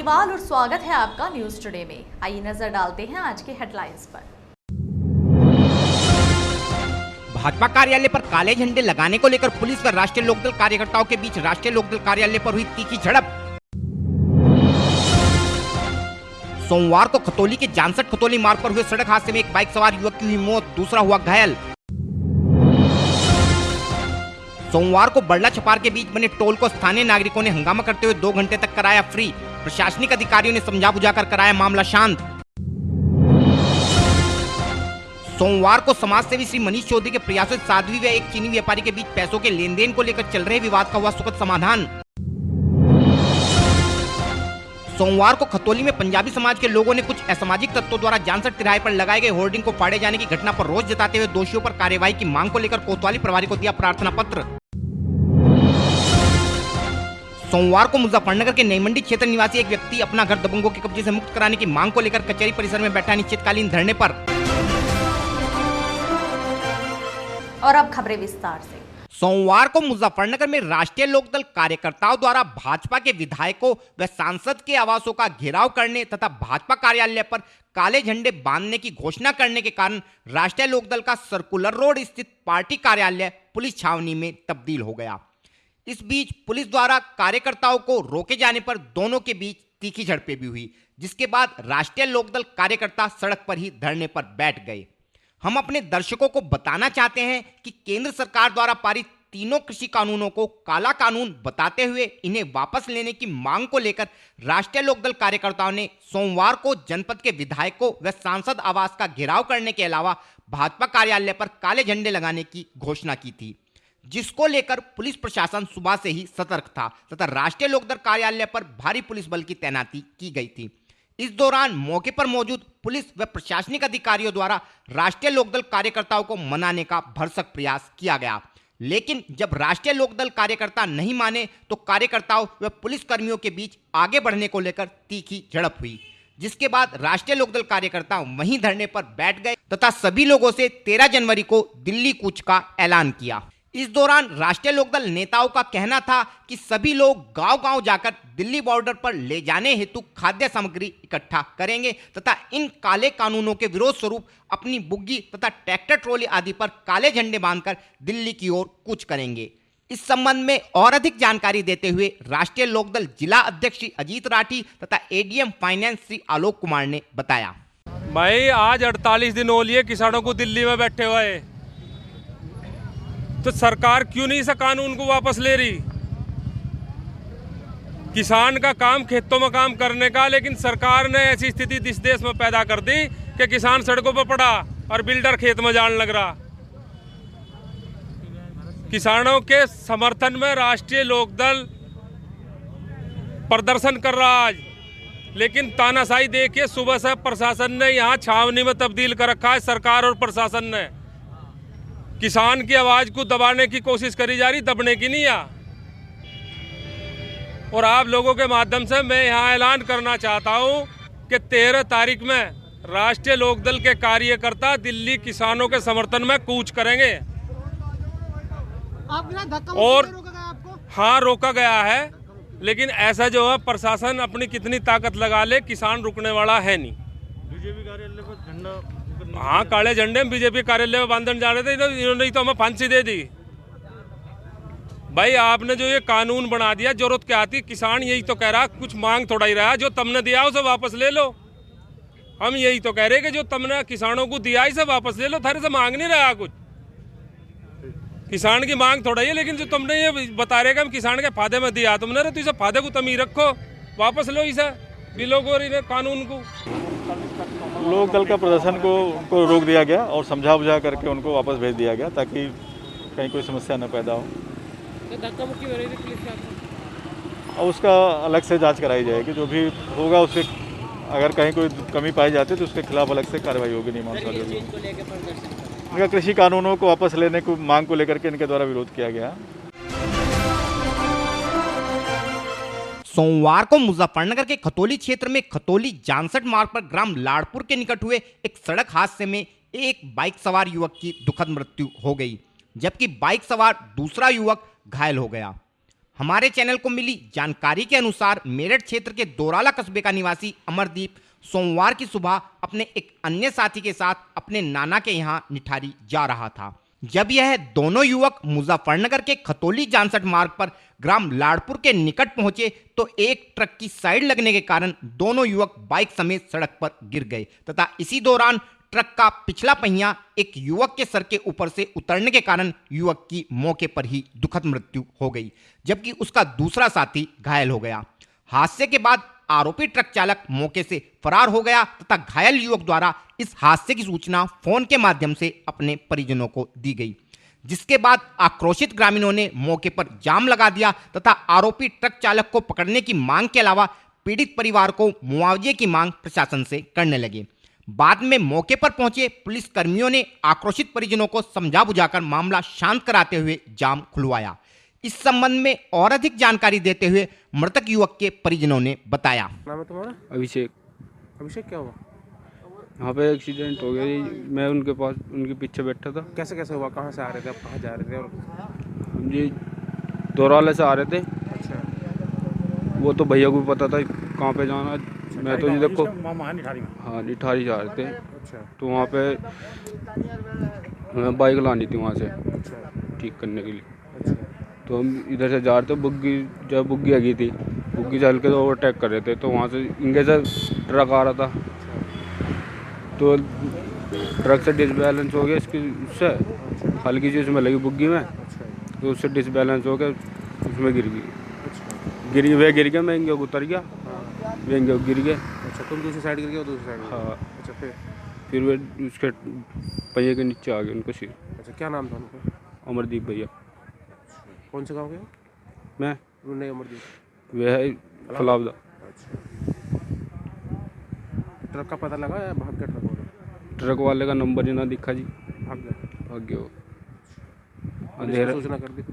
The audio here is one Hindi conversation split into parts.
अग्रवाल और स्वागत है आपका न्यूज टुडे में। आइए नजर डालते हैं आज के हेडलाइंस पर। भाजपा कार्यालय पर काले झंडे लगाने को लेकर पुलिस व राष्ट्रीय लोकदल कार्यकर्ताओं के बीच राष्ट्रीय लोकदल कार्यालय पर हुई तीखी झड़प। सोमवार को खतौली के जानसठ खतौली मार्ग पर हुए सड़क हादसे में एक बाइक सवार युवक की हुई मौत, दूसरा हुआ घायल। सोमवार को बरला छपार के बीच बने टोल को स्थानीय नागरिकों ने हंगामा करते हुए 2 घंटे तक कराया फ्री। प्रशासनिक अधिकारियों ने समझा बुझाकर कराया मामला शांत। सोमवार को समाजसेवी श्री मनीष चौधरी के प्रयासों से साध्वी व एक चीनी व्यापारी के बीच पैसों के लेन देन को लेकर चल रहे विवाद का हुआ सुखद समाधान। सोमवार को खतौली में पंजाबी समाज के लोगों ने कुछ असामाजिक तत्वों द्वारा जानसठ तिराहे पर लगाए गए होर्डिंग को फाड़े जाने की घटना पर रोष जताते हुए दोषियों पर कार्यवाही की मांग को लेकर कोतवाली प्रभारी को दिया प्रार्थना पत्र। सोमवार को मुजफ्फरनगर के नई मंडी क्षेत्र निवासी एक व्यक्ति अपना घर दबंगों के कब्जे से मुक्त कराने की मांग को लेकर कचहरी परिसर में बैठा अनिश्चितकालीन धरने पर। और अब खबरें विस्तार से। सोमवार को मुजफ्फरनगर में राष्ट्रीय लोकदल कार्यकर्ताओं द्वारा भाजपा के विधायकों व सांसद के आवासों का घेराव करने तथा भाजपा कार्यालय पर काले झंडे बांधने की घोषणा करने के कारण राष्ट्रीय लोकदल का सर्कुलर रोड स्थित पार्टी कार्यालय पुलिस छावनी में तब्दील हो गया। इस बीच पुलिस द्वारा कार्यकर्ताओं को रोके जाने पर दोनों के बीच तीखी झड़पें भी हुई, जिसके बाद राष्ट्रीय लोकदल कार्यकर्ता सड़क पर ही धरने पर बैठ गए। हम अपने दर्शकों को बताना चाहते हैं कि केंद्र सरकार द्वारा पारित तीनों कृषि कानूनों को काला कानून बताते हुए इन्हें वापस लेने की मांग को लेकर राष्ट्रीय लोकदल कार्यकर्ताओं ने सोमवार को जनपद के विधायकों व सांसद आवास का घेराव करने के अलावा भाजपा कार्यालय पर काले झंडे लगाने की घोषणा की थी, जिसको लेकर पुलिस प्रशासन सुबह से ही सतर्क था तथा राष्ट्रीय लोकदल कार्यालय पर भारी पुलिस बल की तैनाती की गई थी। इस दौरान मौके पर मौजूद पुलिस व प्रशासनिक अधिकारियों द्वारा राष्ट्रीय लोकदल कार्यकर्ताओं को मनाने का भरसक प्रयास किया गया, लेकिन जब राष्ट्रीय लोकदल कार्यकर्ता नहीं माने तो कार्यकर्ताओं व पुलिस कर्मियों के बीच आगे बढ़ने को लेकर तीखी झड़प हुई, जिसके बाद राष्ट्रीय लोकदल कार्यकर्ता वहीं धरने पर बैठ गए तथा सभी लोगों से 13 जनवरी को दिल्ली कूच का ऐलान किया। इस दौरान राष्ट्रीय लोकदल नेताओं का कहना था कि सभी लोग गांव-गांव जाकर दिल्ली बॉर्डर पर ले जाने हेतु खाद्य सामग्री इकट्ठा करेंगे तथा इन काले कानूनों के विरोध स्वरूप अपनी बुग्गी तथा ट्रैक्टर ट्रॉली आदि पर काले झंडे बांधकर दिल्ली की ओर कूच करेंगे। इस संबंध में और अधिक जानकारी देते हुए राष्ट्रीय लोकदल जिला अध्यक्ष श्री अजीत राठी तथा एडीएम फाइनेंस श्री आलोक कुमार ने बताया। भाई आज 48 दिन हो लिए किसानों को दिल्ली में बैठे हुए, तो सरकार क्यों नहीं इस कानून को वापस ले रही? किसान का काम खेतों में काम करने का, लेकिन सरकार ने ऐसी स्थिति इस देश में पैदा कर दी कि किसान सड़कों पर पड़ा और बिल्डर खेत में जाने लग रहा। किसानों के समर्थन में राष्ट्रीय लोकदल प्रदर्शन कर रहा आज, लेकिन तानाशाही देखिए सुबह से प्रशासन ने यहाँ छावनी में तब्दील कर रखा है। सरकार और प्रशासन ने किसान की आवाज को दबाने की कोशिश करी जा रही, दबने की नहीं है। और आप लोगों के माध्यम से मैं यहाँ ऐलान करना चाहता हूँ कि 13 तारीख में राष्ट्रीय लोकदल के कार्यकर्ता दिल्ली किसानों के समर्थन में कूच करेंगे। और हाँ, रोका गया है, लेकिन ऐसा जो है प्रशासन अपनी कितनी ताकत लगा ले, किसान रुकने वाला है नहीं। बीजेपी कार्यालय पर झंडा, हाँ, काले झंडे में बीजेपी कार्यालय में बांधने जा रहे थे, इन्होंने तो हमें फांसी दे दी। भाई आपने जो ये कानून बना दिया, जरूरत क्या आती? किसान यही तो कह रहा, कुछ मांग थोड़ा ही रहा, जो तुमने दिया उसे वापस ले लो। हम यही तो कह रहे कि जो तुमने किसानों को दिया इसे वापस ले लो, थारे से मांग नहीं रहा कुछ। किसान की मांग थोड़ा ही है, लेकिन जो तुमने ये बता रहे कि हम किसान के फायदे में दिया तुमने, तो इसे फायदे को तुम ही रखो, वापस लो इसे बिलों को, कानून को। लोकदल का प्रदर्शन को उनको रोक दिया गया और समझा बुझा करके उनको वापस भेज दिया गया ताकि कहीं कोई समस्या न पैदा हो। तो धक्का मुक्की हो रही थी पुलिस के, और उसका अलग से जांच कराई जाएगी, जो भी होगा उससे अगर कहीं कोई कमी पाई जाती है तो उसके खिलाफ अलग से कार्रवाई होगी, नियमानुसार होगी। इनका कृषि कानूनों को वापस लेने को मांग को लेकर के इनके द्वारा विरोध किया गया। सोमवार को मुजफ्फरनगर के खतौली क्षेत्र में खतौली जानसठ मार्ग पर ग्राम लाड़पुर के निकट हुए एक सड़क हादसे में एक बाइक सवार युवक की दुखद मृत्यु हो गई, जबकि बाइक सवार दूसरा युवक घायल हो गया। हमारे चैनल को मिली जानकारी के अनुसार मेरठ क्षेत्र के दोराला कस्बे का निवासी अमरदीप सोमवार की सुबह अपने एक अन्य साथी के साथ अपने नाना के यहाँ निठारी जा रहा था। जब यह दोनों युवक मुजफ्फरनगर के खतौली जानसठ मार्ग पर ग्राम लाड़पुर के निकट पहुंचे तो एक ट्रक की साइड लगने के कारण दोनों युवक बाइक समेत सड़क पर गिर गए तथा इसी दौरान ट्रक का पिछला पहिया एक युवक के सर के ऊपर से उतरने के कारण युवक की मौके पर ही दुखद मृत्यु हो गई, जबकि उसका दूसरा साथी घायल हो गया। हादसे के बाद आरोपी ट्रक चालक मौके से फरार हो गया तथा घायल युवक द्वारा इस हादसे की सूचना फोन के माध्यम से अपने परिजनों को दी गई, जिसके बाद आक्रोशित ग्रामीणों ने मौके पर जाम लगा दिया तथा आरोपी ट्रक चालक को पकड़ने की मांग के अलावा पीड़ित परिवार को मुआवजे की मांग प्रशासन से करने लगे। बाद में मौके पर पहुंचे पुलिस कर्मियों ने आक्रोशित परिजनों को समझा बुझाकर मामला शांत कराते हुए जाम खुलवाया। इस संबंध में और अधिक जानकारी देते हुए मृतक युवक के परिजनों ने बताया। नाम है तुम्हारा? अभिषेक। अभिषेक, क्या हुआ? यहाँ पे एक्सीडेंट हो गया जी। मैं उनके पास उनके पीछे बैठा था। कैसे कैसे हुआ? कहाँ से आ रहे थे? आप कहाँ जा रहे थे? और हम जी दोराले से आ रहे थे। अच्छा, वो तो भैया को भी पता था कहाँ पे जाना है। मैं तो जी देखो हाँ निठारी जा रहे थे। अच्छा, तो वहाँ पे हमें बाइक लानी थी वहाँ से अच्छा, ठीक करने के लिए। अच्छा, तो हम इधर से जा रहे थे। जब बुग्गी आ गई थी, बुग्गी चल के तो ओवरटेक कर रहे थे। तो वहाँ से इनके से ट्रक आ रहा था तो ट्रक से डिसबैलेंस हो गया। इसकी उससे हल्की सी उसमें लगी बुग्गी में, अच्छा, तो उससे डिसबैलेंस हो गया, उसमें गिर गई। अच्छा, वह गिर गया, मैं इंगे उतर गया, वे इंगे गिर गए। अच्छा, तुम दूसरी साइड गिर गए, वो दूसरी साइड? हाँ, अच्छा, फिर वे उसके पहिए के नीचे आ गए उनको सिर। अच्छा, क्या नाम था उनका? अमरदीप भैया। कौन से गाँव के? मैं नहीं, अमरदीप। वह है फलावदा। अच्छा, ट्रक का पता लगा या भाग गया ट्रक वाला? ट्रक वाले का नंबर ही ना दिखा जी, भाग गया। भाग गया वो। पुलिस को अंधेरा सूचना कर दी?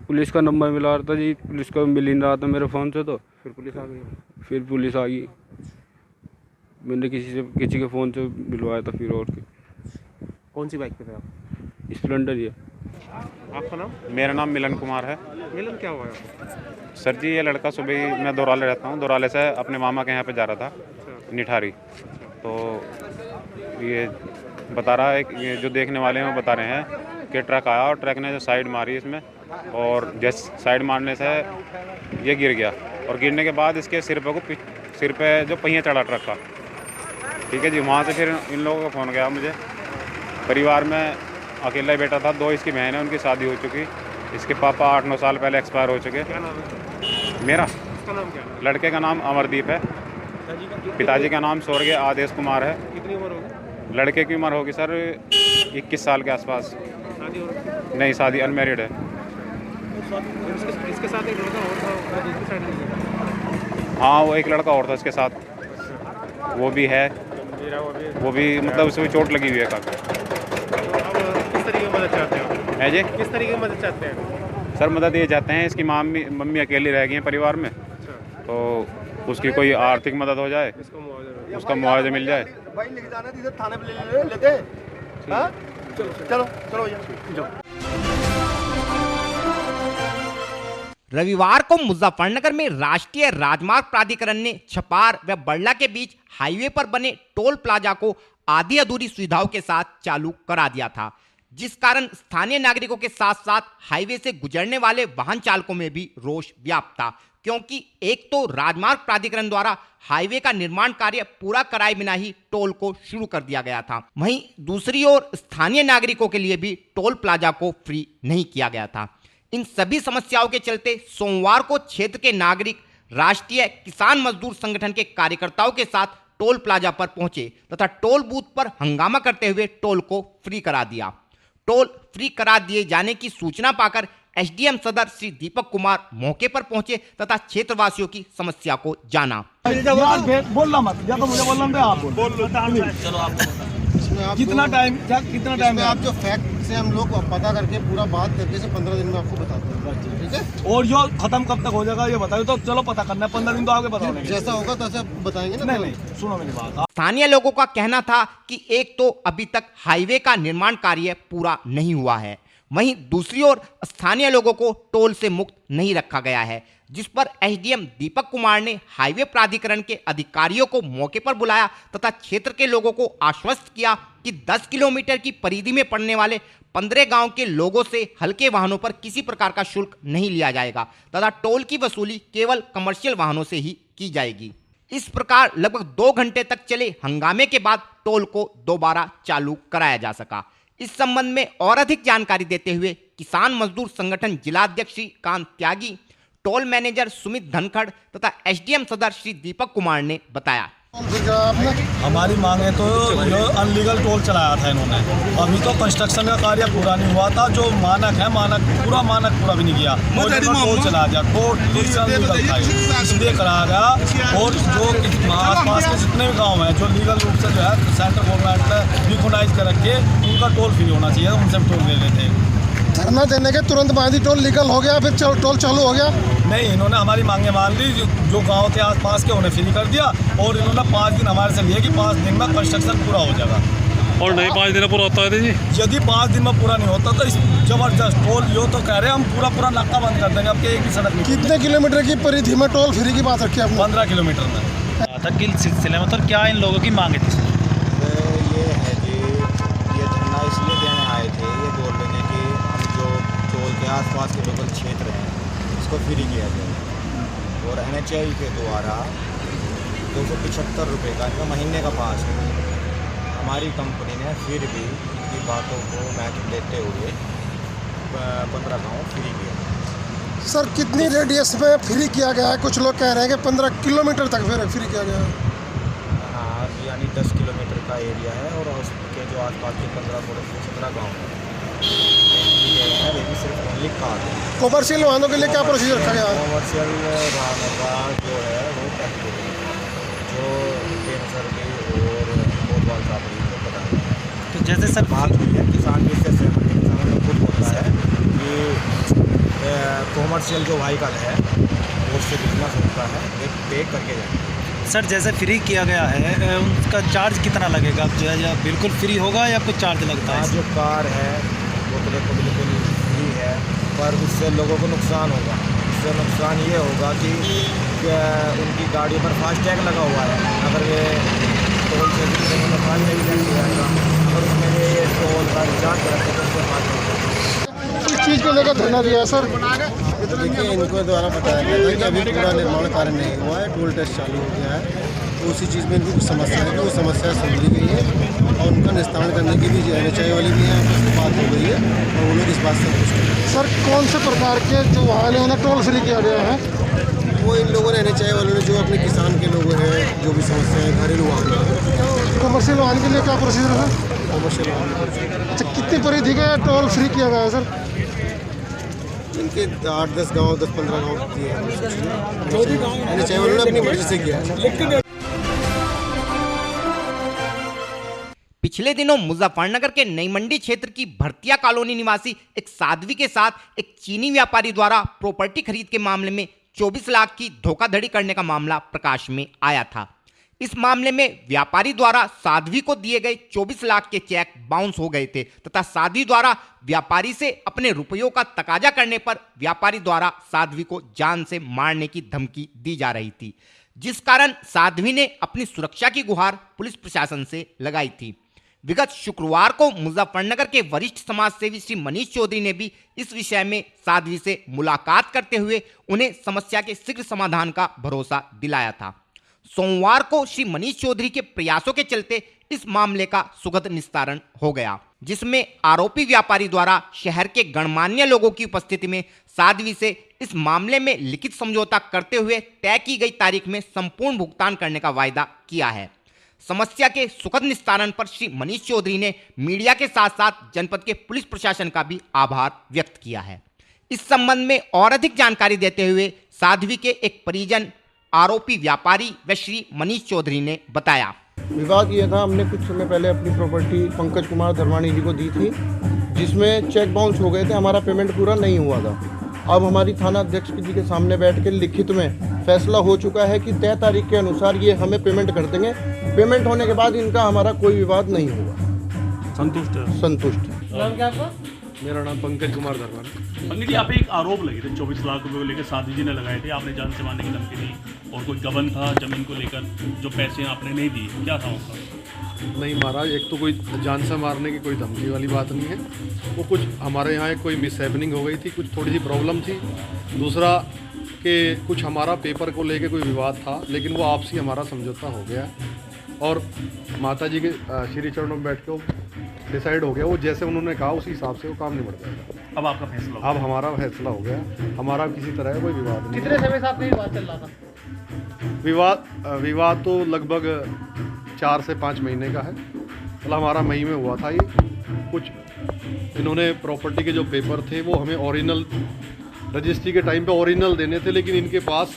पुलिस का नंबर मिला रहा था जी, पुलिस का मिल ही नहीं रहा था मेरे फ़ोन से। तो फिर पुलिस आ गई? फिर पुलिस आ गई। मैंने किसी के फ़ोन से मिलवाया था फिर। और कौन सी बाइक पे थे आप? स्प्लेंडर ही है। आपका नाम? मेरा नाम मिलन कुमार है। मिलन, क्या हुआ है? सर जी, ये लड़का सुबह मैं दोराले रहता हूँ, दोराले से अपने मामा के यहाँ पे जा रहा था निठारी। तो ये बता रहा है कि ये जो देखने वाले हैं वो बता रहे हैं कि ट्रक आया और ट्रक ने जो साइड मारी इसमें, और जैसे साइड मारने से ये गिर गया और गिरने के बाद इसके सिर पे जो पहिया चढ़ा ट्रक का, ठीक है जी। वहाँ से फिर इन लोगों का फ़ोन गया मुझे। परिवार में अकेला ही बेटा था, 2 इसकी बहन है, उनकी शादी हो चुकी। इसके पापा 8-9 साल पहले एक्सपायर हो चुके। क्या नाम है? मेरा उसका नाम क्या है? लड़के का नाम अमरदीप है, पिताजी का नाम स्वर्गीय आदेश कुमार है। कितनी उम्र होगी? लड़के की उम्र होगी सर 21 साल के आसपास। शादी हो रही? नहीं, शादी अनमेरिड है। इसके साथ एक लड़का और था, वो दूसरी साइड में गया। हाँ, वो एक लड़का और था इसके साथ, वो भी है। वो भी मतलब उसमें चोट लगी हुई है काफ़ी। अब किस तरीके की मदद चाहते हो? है जी किस तरीके की मदद चाहते हैं? सर, मदद ये चाहते हैं, इसकी मम्मी अकेली रह गई हैं परिवार में, तो उसकी कोई आर्थिक मदद हो जाए, इसको मुआवजा उसका मुआवजा मिल जाए। भाई लेके जाना है, इधर थाने पे लेते हैं। हाँ? चलो चलो भैया। रविवार को मुजफ्फरनगर में राष्ट्रीय राजमार्ग प्राधिकरण ने छपार व बड़ला के बीच हाईवे पर बने टोल प्लाजा को आधी अधूरी सुविधाओं के साथ चालू करा दिया था, जिस कारण स्थानीय नागरिकों के साथ साथ हाईवे से गुजरने वाले वाहन चालकों में भी रोष व्याप्त था, क्योंकि एक तो राजमार्ग प्राधिकरण द्वारा हाईवे का निर्माण कार्य पूरा कराए बिना ही टोल को शुरू कर दिया गया था, वहीं दूसरी ओर स्थानीय नागरिकों के लिए भी टोल प्लाजा को फ्री नहीं किया गया था। इन सभी समस्याओं के चलते सोमवार को क्षेत्र के नागरिक राष्ट्रीय किसान मजदूर संगठन के कार्यकर्ताओं के साथ टोल प्लाजा पर पहुंचे तथा टोल बूथ पर हंगामा करते हुए टोल को फ्री करा दिया। टोल फ्री करा दिए जाने की सूचना पाकर एसडीएम सदर श्री दीपक कुमार मौके पर पहुंचे तथा क्षेत्रवासियों की समस्या को जाना। बोलना मत, या तो मुझे बोलना दे, आप बोलो। चलो आप कितना टाइम आप जो फैक्ट से हम लोग पता करके पूरा बात करके से 15 दिन में आपको बताते हैं, ठीक है? और जो खत्म कब तक हो जाएगा ये बताओ, तो चलो पता करना है, 15 दिन तो आगे बताओ, जैसा होगा तैसा बताएंगे ना। नहीं, सुनो मेरी बात। स्थानीय लोगों का कहना था कि एक तो अभी तक हाईवे का निर्माण कार्य पूरा नहीं हुआ है, वहीं दूसरी ओर स्थानीय लोगों को टोल से मुक्त नहीं रखा गया है, जिस पर एसडीएम दीपक कुमार ने हाईवे प्राधिकरण के अधिकारियों को मौके पर बुलाया तथा क्षेत्र के लोगों को आश्वस्त किया कि 10 किलोमीटर की परिधि में पड़ने वाले 15 गांव के लोगों से हल्के वाहनों पर किसी प्रकार का शुल्क नहीं लिया जाएगा तथा टोल की वसूली केवल कमर्शियल वाहनों से ही की जाएगी। इस प्रकार लगभग 2 घंटे तक चले हंगामे के बाद टोल को दोबारा चालू कराया जा सका। इस संबंध में और अधिक जानकारी देते हुए किसान मजदूर संगठन जिलाध्यक्ष श्री कांत त्यागी, टोल मैनेजर सुमित धनखड़ तथा एसडीएम सदर श्री दीपक कुमार ने बताया। हमारी मांग है तो जो अनलीगल टोल चलाया था इन्होंने, अभी तो कंस्ट्रक्शन का कार्य पूरा नहीं हुआ था। जो मानक है मानक पूरा भी नहीं किया, टोल चला गया, इसलिए कराया गया। और जो आस पास के जितने भी गाँव हैं जो लीगल रूप से जो है सेंट्रल गवर्नमेंट ने रिकॉग्नाइज कर रखे, उनका टोल फ्री होना चाहिए, उनसे टोल ले लेते हैं। धरना देने के तुरंत बाद ही टोल लीगल हो गया, फिर टोल चालू हो गया? नहीं, इन्होंने हमारी मांगे मान ली, जो गांव के आसपास के उन्हें फ्री कर दिया और इन्होंने 5 दिन हमारे से लिए कि 5 दिन में कंस्ट्रक्शन पूरा हो जाएगा। और नहीं 5 दिन में पूरा होता है जी? यदि 5 दिन में पूरा नहीं होता तो जबरदस्त टोल यो तो कह रहे हैं हम पूरा नाका बंद कर देंगे आपके एक भी सड़क में। कितने किलोमीटर की परिधि में टोल फ्री की बात रखी आपने? 15 किलोमीटर में। किस सिलसिले में, तो क्या इन लोगों की मांग थी? ये है कि ये धरना इसलिए देने आए थे, ये बोल रहे थे कि हम जो टोल के आसपास के लोकल क्षेत्र हैं इसको फ्री किया जाए और NHAI के द्वारा 275 रुपये का इनका महीने का पास है। हमारी कंपनी ने फिर भी इनकी बातों को महत्व देते हुए 15 गाँव फ्री किया। सर कितनी रेडियस में फ्री किया गया है? कुछ लोग कह रहे हैं कि 15 किलोमीटर तक फ्री किया गया है। हाँ, यानी 10 किलोमीटर का एरिया है और उसके जो आसपास के 15-17 गाँव हैं सिर्फ ओनली कार है। कॉमर्शियल वाहनों के लिए क्या प्रोसीजर रखा गया है? कॉमर्शियल वाहनों का जो है वो टैक्स जो बेनसर की और कोतवाल साहब को पता है। तो जैसे सर बात हुई है किसान भी इससे किसानों को खुद होता है कि कॉमर्शियल जो व्हीकल है वो उससे बिजनेस होता है, एक पे करके जाए। सर जैसे फ्री किया गया है उसका चार्ज कितना लगेगा? जो है या बिल्कुल फ्री होगा या कुछ चार्ज लगता है? जो कार है वो तो देखो बिल्कुल फ्री है, पर उससे लोगों को नुकसान होगा। उससे नुकसान ये होगा कि उनकी गाड़ी पर फास्टैग लगा हुआ है, अगर ये टोल से फास्टैग नहीं जाएगा और उसमें ये टोल का रिचार्ज करेंगे तो उससे फास्टैग इस चीज़ को लेकर धरना दिया है सर? देखिए, इनको द्वारा बताया गया था कि अभी पूरा निर्माण कार्य नहीं हुआ है, टोल टेस्ट चालू हो गया है, तो उसी चीज़ में इनकी कुछ समस्या है, तो वो समस्या समझी गई है और उनका निस्तारण करने की भी NHAI वाली भी है, उसकी बात हो गई है और वो लोग इस बात से खुश हैं। सर कौन से प्रकार के जो वाहन है उन्हें टोल फ्री किया गया है? वो इन लोगों ने NHAI वालों ने जो अपने किसान के लोग हैं जो भी समस्या है घरेलू वाहन, कॉमर्शियल वाहन के लिए क्या प्रोसीजर है? कॉमर्शियल वाहन। अच्छा, कितनी परिधि का टोल फ्री किया गया है सर? इनके 8-10 गाँव 10-15 गाँव किए हैं, NHAI वालों ने अपनी मर्जी से किया है। पिछले दिनों मुजफ्फरनगर के नई मंडी क्षेत्र की भरतिया कॉलोनी निवासी एक साध्वी के साथ एक चीनी व्यापारी द्वारा प्रॉपर्टी खरीद के मामले में 24 लाख की धोखाधड़ी करने का मामला प्रकाश में आया था। इस मामले में व्यापारी द्वारा साध्वी को दिए गए 24 लाख के चेक बाउंस हो गए थे तथा साध्वी द्वारा व्यापारी से अपने रुपयों का तकाजा करने पर व्यापारी द्वारा साध्वी को जान से मारने की धमकी दी जा रही थी, जिस कारण साध्वी ने अपनी सुरक्षा की गुहार पुलिस प्रशासन से लगाई थी। विगत शुक्रवार को मुजफ्फरनगर के वरिष्ठ समाजसेवी श्री मनीष चौधरी ने भी इस विषय में साध्वी से मुलाकात करते हुए उन्हें समस्या के शीघ्र समाधान का भरोसा दिलाया था। सोमवार को श्री मनीष चौधरी के प्रयासों के चलते इस मामले का सुखद निस्तारण हो गया, जिसमें आरोपी व्यापारी द्वारा शहर के गणमान्य लोगों की उपस्थिति में साध्वी से इस मामले में लिखित समझौता करते हुए तय की गई तारीख में संपूर्ण भुगतान करने का वायदा किया है। समस्या के सुखद निस्तारण पर श्री मनीष चौधरी ने मीडिया के साथ साथ जनपद के पुलिस प्रशासन का भी आभार व्यक्त किया है। इस संबंध में और अधिक जानकारी देते हुए साध्वी के एक परिजन आरोपी व्यापारी व श्री मनीष चौधरी ने बताया। विवाद ये था, हमने कुछ समय पहले अपनी प्रॉपर्टी पंकज कुमार धर्माणी जी को दी थी, जिसमें चेक बाउंस हो गए थे, हमारा पेमेंट पूरा नहीं हुआ था। अब हमारी थाना अध्यक्ष जी के सामने बैठ के लिखित में फैसला हो चुका है कि तय तारीख के अनुसार ये हमें पेमेंट कर देंगे। पेमेंट होने के बाद इनका हमारा कोई विवाद नहीं होगा। संतुष्ट है? संतुष्ट है। नाम क्या आपका? मेरा नाम पंकज कुमार धरवानी। पंकज जी, आप एक आरोप लगे थे 24 लाख रुपए को लेकर साधी जी ने लगाए थे, आपने जान से मारने की धमकी दी और कोई गबन था जमीन को लेकर, जो पैसे आपने नहीं दिए, क्या था उसका? नहीं महाराज, एक तो कोई जान से मारने की कोई धमकी वाली बात नहीं है। वो कुछ हमारे यहाँ कोई मिसहैपनिंग हो गई थी, कुछ थोड़ी सी प्रॉब्लम थी। दूसरा कि कुछ हमारा पेपर को लेके कोई विवाद था, लेकिन वो आपसी हमारा समझौता हो गया और माता जी के श्री चरणों में बैठ के डिसाइड हो गया। वो जैसे उन्होंने कहा उसी हिसाब से वो काम निबट जाएगा। अब आपका फैसला? अब हमारा फैसला हो गया, हमारा किसी तरह का कोई विवाद नहीं। कितने समय से आपका विवाद चल रहा था? विवाद तो लगभग 4 से 5 महीने का है। मतलब हमारा मई में हुआ था ये। कुछ इन्होंने प्रॉपर्टी के जो पेपर थे वो हमें ओरिजिनल रजिस्ट्री के टाइम पे ओरिजिनल देने थे, लेकिन इनके पास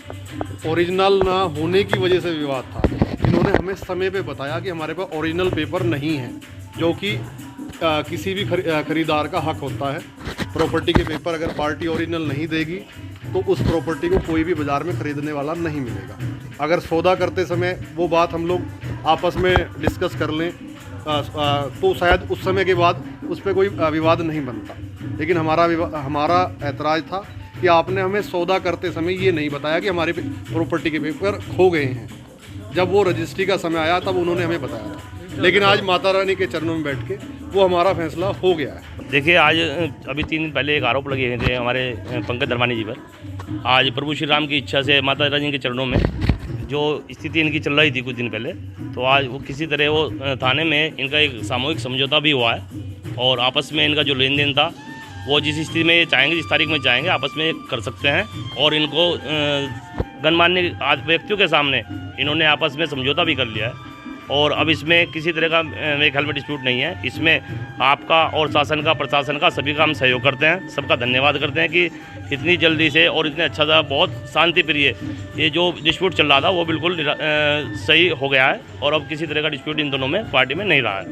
ओरिजिनल ना होने की वजह से विवाद था। इन्होंने हमें समय पे बताया कि हमारे पास ओरिजिनल पेपर नहीं है, जो कि किसी भी खरीदार का हक होता है। प्रॉपर्टी के पेपर अगर पार्टी ओरिजिनल नहीं देगी तो उस प्रॉपर्टी को कोई भी बाज़ार में ख़रीदने वाला नहीं मिलेगा। अगर सौदा करते समय वो बात हम लोग आपस में डिस्कस कर लें तो शायद उस समय के बाद उस पर कोई विवाद नहीं बनता। लेकिन हमारा ऐतराज़ था कि आपने हमें सौदा करते समय ये नहीं बताया कि हमारे प्रॉपर्टी के पेपर खो गए हैं। जब वो रजिस्ट्री का समय आया तब उन्होंने हमें बताया था, लेकिन आज माता रानी के चरणों में बैठ के वो हमारा फैसला हो गया है। देखिए, आज अभी 3 दिन पहले एक आरोप लगे थे हमारे पंकज धरवानी जी पर। आज प्रभु श्री राम की इच्छा से माता रानी के चरणों में जो स्थिति इनकी चल रही थी कुछ दिन पहले, तो आज वो किसी तरह वो थाने में इनका एक सामूहिक समझौता भी हुआ है और आपस में इनका जो लेन देन था वो जिस स्थिति में चाहेंगे, जिस तारीख में चाहेंगे आपस में कर सकते हैं। और इनको गणमान्य व्यक्तियों के सामने इन्होंने आपस में समझौता भी कर लिया है और अब इसमें किसी तरह का मेरे ख्याल में डिस्प्यूट नहीं है। इसमें आपका और शासन का, प्रशासन का, सभी का हम सहयोग करते हैं, सबका धन्यवाद करते हैं कि इतनी जल्दी से और इतने अच्छा सा, बहुत शांति प्रिय ये जो डिस्प्यूट चल रहा था वो बिल्कुल सही हो गया है और अब किसी तरह का डिस्प्यूट इन दोनों में पार्टी में नहीं रहा है।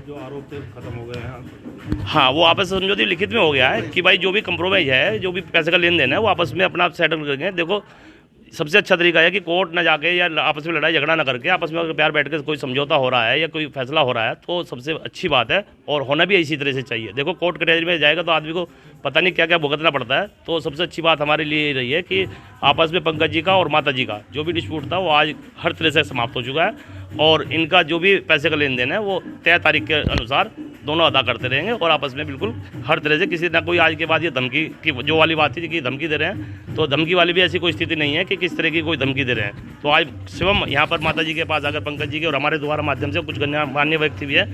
जो आरोप थे खत्म हो गए हैं। हाँ, वो आपस में समझौते लिखित में हो गया है कि भाई जो भी कंप्रोमाइज है, जो भी पैसे का लेन देन है वो आपस में अपना सेटल करेंगे। देखो, सबसे अच्छा तरीका है कि कोर्ट ना जाके या आपस में लड़ाई झगड़ा ना करके आपस में अगर प्यार बैठ के कोई समझौता हो रहा है या कोई फैसला हो रहा है तो सबसे अच्छी बात है और होना भी इसी तरह से चाहिए। देखो, कोर्ट कचहरी में जाएगा तो आदमी को पता नहीं क्या क्या भुगतना पड़ता है। तो सबसे अच्छी बात हमारे लिए रही है कि आपस में पंकज जी का और माता जी का जो भी डिस्प्यूट था वो आज हर तरह से समाप्त हो चुका है और इनका जो भी पैसे का लेन देन है वो तय तारीख के अनुसार दोनों अदा करते रहेंगे और आपस में बिल्कुल हर तरह से किसी ना कोई आज के बाद ये धमकी की जो वाली बात थी कि धमकी दे रहे हैं, तो धमकी वाली भी ऐसी कोई स्थिति नहीं है कि किस तरह की कोई धमकी दे रहे हैं। तो आज शिवम यहाँ पर माता जी के पास अगर पंकज जी के और हमारे द्वारा माध्यम से कुछ गणमान्य व्यक्ति भी है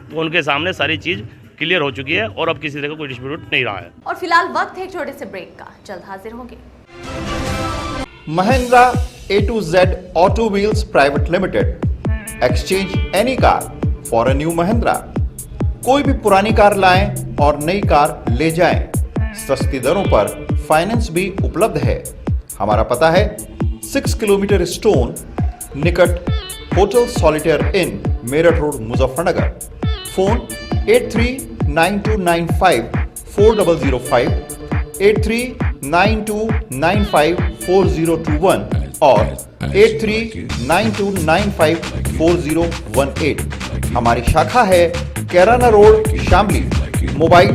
तो उनके सामने सारी चीज़ क्लियर हो चुकी है और अब किसी तरह का कोई डिस्प्यूट नहीं रहा है। और फिलहाल वक्त है एक छोटे से ब्रेक का, जल्द हाजिर होंगे। Mahindra A to Z Auto Wheels Private Limited, exchange any car for a new Mahindra। कोई भी पुरानी कार लाएं और नई कार ले जाएं। सस्ती दरों पर फाइनेंस भी उपलब्ध है। हमारा पता है 6 किलोमीटर स्टोन निकट hotel Solitaire in Meerut road Muzaffarnagar. Phone 8392954005, 8392954021 और 8392954018। हमारी शाखा है Kairana road Shamli. Mobile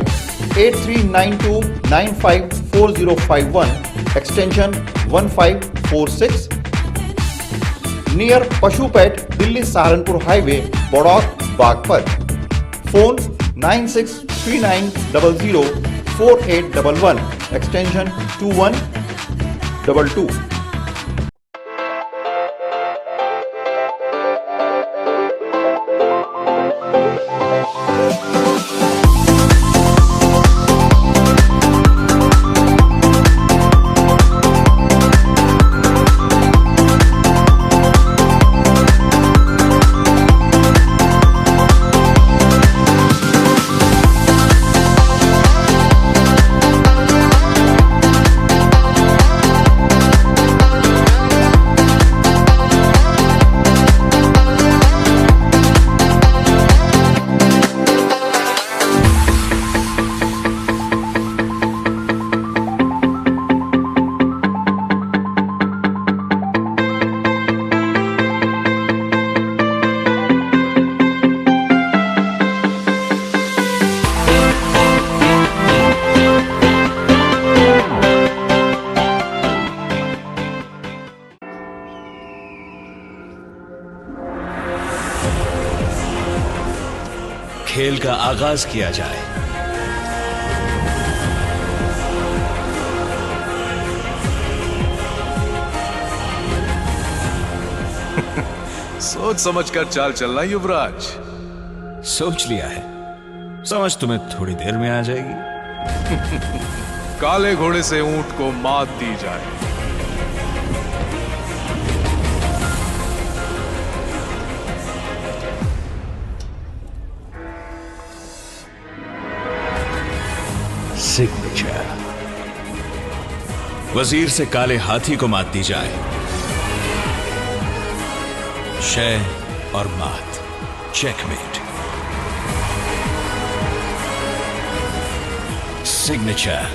8392954051 extension 1546 near पशुपेट Delhi Saharanpur highway Baraut Baghpat. Phone 9639004811 extension 2122। का आगाज किया जाए। सोच समझकर चाल चलना युवराज। सोच लिया है, समझ तुम्हें थोड़ी देर में आ जाएगी। काले घोड़े से ऊंट को मात दी जाए। सिग्नेचर। वजीर से काले हाथी को मात दी जाए। शय और मात, चेकमेट। सिग्नेचर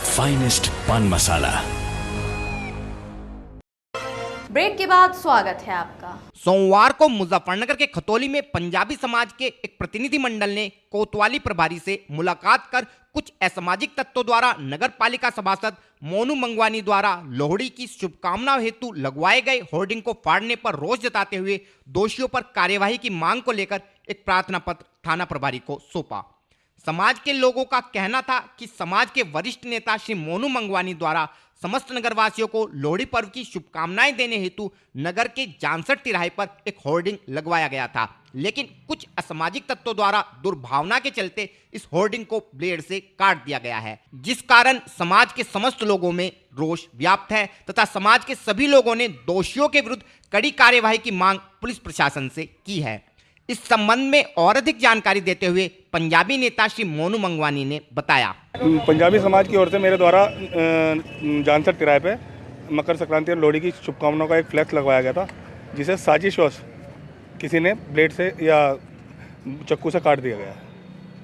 फाइनेस्ट पान मसाला। ब्रेक के बाद स्वागत है आपका। सोमवार को मुजफ्फरनगर के खतौली में पंजाबी समाज के एक प्रतिनिधि मंडल ने कोतवाली प्रभारी से मुलाकात कर कुछ असामाजिक तत्वों द्वारा नगर पालिका सभासद मोनू मंगवानी द्वारा लोहड़ी की शुभकामनाओं हेतु लगवाए गए होर्डिंग को फाड़ने पर रोष जताते हुए दोषियों पर कार्यवाही की मांग को लेकर एक प्रार्थना पत्र थाना प्रभारी को सौंपा। समाज के लोगों का कहना था कि समाज के वरिष्ठ नेता श्री मोनू मंगवानी द्वारा समस्त नगरवासियों को लोहड़ी पर्व की शुभकामनाएं देने हेतु नगर के जानसठ तिराहे पर एक होर्डिंग लगवाया गया था, लेकिन कुछ असामाजिक तत्वों द्वारा दुर्भावना के चलते इस होर्डिंग को ब्लेड से काट दिया गया है, जिस कारण समाज के समस्त लोगों में रोष व्याप्त है तथा समाज के सभी लोगों ने दोषियों के विरुद्ध कड़ी कार्यवाही की मांग पुलिस प्रशासन से की है। इस संबंध में और अधिक जानकारी देते हुए पंजाबी नेता श्री मोनू मंगवानी ने बताया। पंजाबी समाज की ओर से मेरे द्वारा जानसठ तिराहे पे मकर संक्रांति और लोहड़ी की शुभकामनाओं का एक फ्लैक्स लगवाया गया था, जिसे साजिशवश किसी ने ब्लेड से या चाकू से काट दिया गया।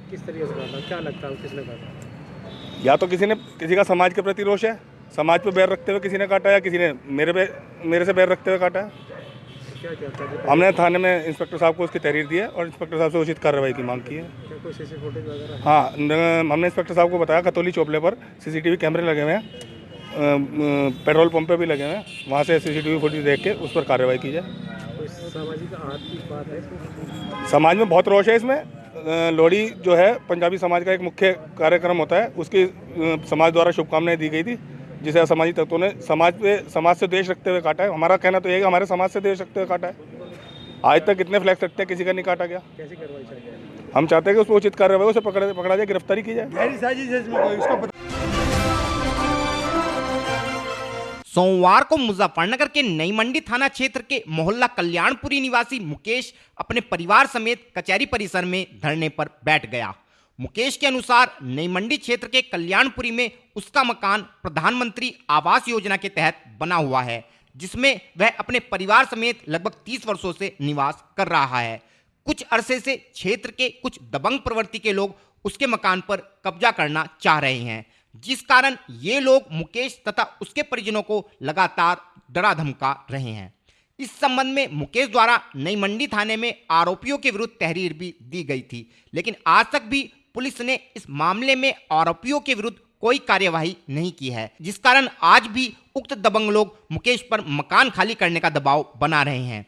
किस तरीके से काटा, क्या लगता है किसने काटा? या तो किसी ने किसी का समाज के प्रति रोष है, समाज पे बैर रखते हुए किसी ने काटा, या किसी ने मेरे से बैर रखते हुए काटा है। हमने थाने में इंस्पेक्टर साहब को उसकी तहरीर दी है और इंस्पेक्टर साहब से उचित कार्रवाई की मांग की है। क्या कोई सीसी फुटेज वगैरह? हाँ, हमने इंस्पेक्टर साहब को बताया खतौली चौपले पर सीसीटीवी कैमरे लगे हुए हैं, पेट्रोल पंप पे भी लगे हुए हैं, वहाँ से सीसीटीवी फुटेज देख के उस पर कार्रवाई की जाए। सामाजिक हाथ की बात है, समाज में बहुत रोष है इसमें। लोहड़ी जो है पंजाबी समाज का एक मुख्य कार्यक्रम होता है, उसकी समाज द्वारा शुभकामनाएं दी गई थी, जिसे असामाजिक तत्वों ने समाज से द्वेष रखते हुए काटा है। हमारा कहना तो ये है कि हमारे समाज से द्वेष रखते हुए काटा है। आज तक कितने फ्लैक्स रखते हैं, किसी का नहीं काटा गया। कैसी कार्रवाई चाहिए? हम चाहते हैं कि उसको उचित कार्रवाई, उसे पकड़ा जाए, गिरफ्तारी की जाए। सोमवार को मुजफ्फरनगर के नई मंडी थाना क्षेत्र के मोहल्ला कल्याणपुरी निवासी मुकेश अपने परिवार समेत कचहरी परिसर में धरने पर बैठ गया। मुकेश के अनुसार नई मंडी क्षेत्र के कल्याणपुरी में उसका मकान प्रधानमंत्री आवास योजना के तहत बना हुआ है, जिसमें वह अपने परिवार समेत लगभग 30 वर्षों से निवास कर रहा है। कुछ अरसे से क्षेत्र के कुछ दबंग प्रवृत्ति के लोग उसके मकान पर कब्जा करना चाह रहे हैं, जिस कारण ये लोग मुकेश तथा उसके परिजनों को लगातार डरा धमका रहे हैं। इस संबंध में मुकेश द्वारा नई मंडी थाने में आरोपियों के विरुद्ध तहरीर भी दी गई थी, लेकिन आज तक भी पुलिस ने इस मामले में आरोपियों के विरुद्ध कोई कार्यवाही नहीं की है, जिस कारण आज भी उक्त दबंग लोग मुकेश पर मकान खाली करने का दबाव बना रहे हैं।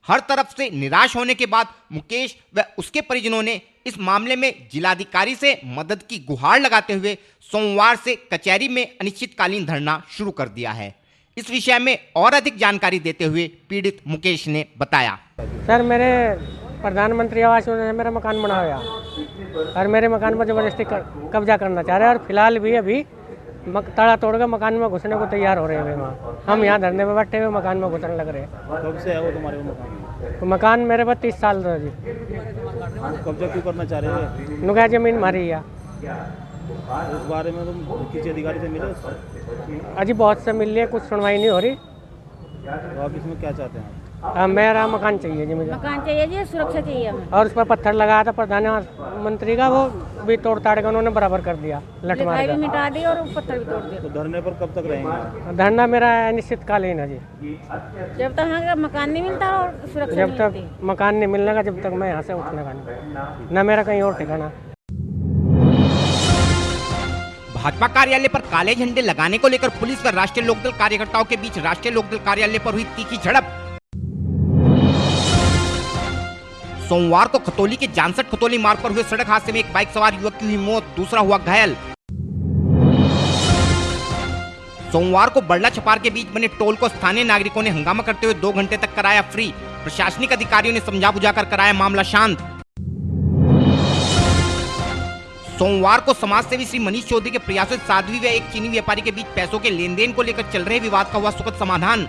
हर तरफ से निराश होने के बाद मुकेश व उसके परिजनों ने इस मामले में जिलाधिकारी से मदद की गुहार लगाते हुए सोमवार से कचहरी में अनिश्चितकालीन धरना शुरू कर दिया है। इस विषय में और अधिक जानकारी देते हुए पीड़ित मुकेश ने बताया। सर, मेरे प्रधानमंत्री आवास योजना से मेरा मकान बना हुआ और मेरे मकान पर ज़बरदस्ती कब्जा करना चाह रहे हैं, और फिलहाल भी अभी ताला तोड़ कर मकान में घुसने को तैयार हो रहे हैं। वहाँ हम यहाँ धरने पर बैठे हुए मकान में घुसने लग रहे हैं। कब से है वो तुम्हारे मकान? तो मकान मेरे पास 30 साल था जी। कब्जा क्यों करना चाह रहे हो? नुका जमीन मारी है। उस बारे में तुम किसी अधिकारी से मिले? अजी बहुत से मिल लिए, कुछ सुनवाई नहीं हो रही। तो आप इसमें क्या चाहते हैं? मेरा मकान चाहिए जी, मुझे मकान चाहिए जी, सुरक्षा चाहिए हमें। और उस पर पत्थर लगाया था प्रधानमंत्री का, वो भी तोड़ ताड़ कर उन्होंने बराबर कर दिया, लठ मार भी मिटा दी और पत्थर भी तोड़ दिया। तो धरने पर कब तक रहेंगे? धरना मेरा अनिश्चितकालीन है जी, जब तक हमें मकान नहीं मिलता और सुरक्षा जब तक मकान नहीं मिलने का, जब तक मैं यहाँ से उठने का नहीं, न मेरा कहीं और ठिकाना। भाजपा कार्यालय पर काले झंडे लगाने को लेकर पुलिस व राष्ट्रीय लोकदल कार्यकर्ताओं के बीच राष्ट्रीय लोकदल कार्यालय पर हुई तीखी झड़प। सोमवार को खतौली के जानसठ खतौली मार्ग पर हुए सड़क हादसे में एक बाइक सवार युवक की हुई मौत, दूसरा हुआ घायल। सोमवार को बड़ला छपार के बीच बने टोल को स्थानीय नागरिकों ने हंगामा करते हुए 2 घंटे तक कराया फ्री। प्रशासनिक अधिकारियों ने समझा बुझाकर कराया मामला शांत। सोमवार को समाजसेवी श्री मनीष चौधरी के प्रयासों से साध्वी व एक चीनी व्यापारी के बीच पैसों के लेन देन को लेकर चल रहे विवाद का हुआ सुखद समाधान।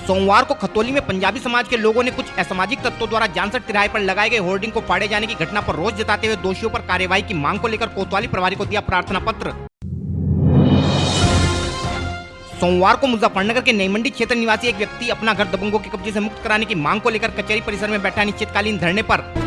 सोमवार को खतौली में पंजाबी समाज के लोगों ने कुछ असामाजिक तत्वों द्वारा जानसठ तिराहे पर लगाए गए होर्डिंग को फाड़े जाने की घटना पर रोष जताते हुए दोषियों पर कार्यवाही की मांग को लेकर कोतवाली प्रभारी को दिया प्रार्थना पत्र। सोमवार को मुजफ्फरनगर के नई मंडी क्षेत्र निवासी एक व्यक्ति अपना घर दबंगों के कब्जे से मुक्त कराने की मांग को लेकर कचहरी परिसर में बैठा अनिश्चितकालीन धरने पर।